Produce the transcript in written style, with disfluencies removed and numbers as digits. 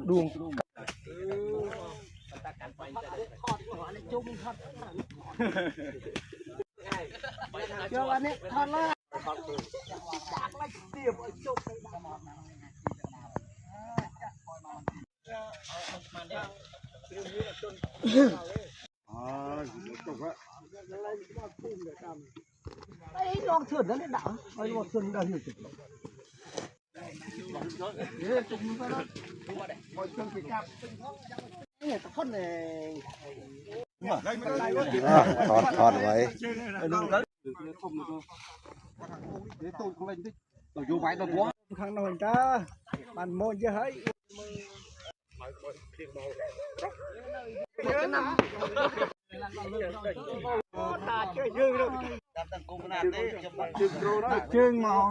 ดวงเจ้าวันนี้ทอดละไอ้ลองเถื่อนนั่นแหละด่าไอ้ลองเถื่อนได้ยังไงจุ่มไปแล้วพอจุ่มไปจับเนี่ยตะคนเนี่ยถอดไว้ตัวอยู่ไว้ตัวบัวข้างนอกจ้ามันโมนเยอะเฮ้ยตาเชื่อยืงเลยจับตั้งกุ้งขนาดนี้จึงมอง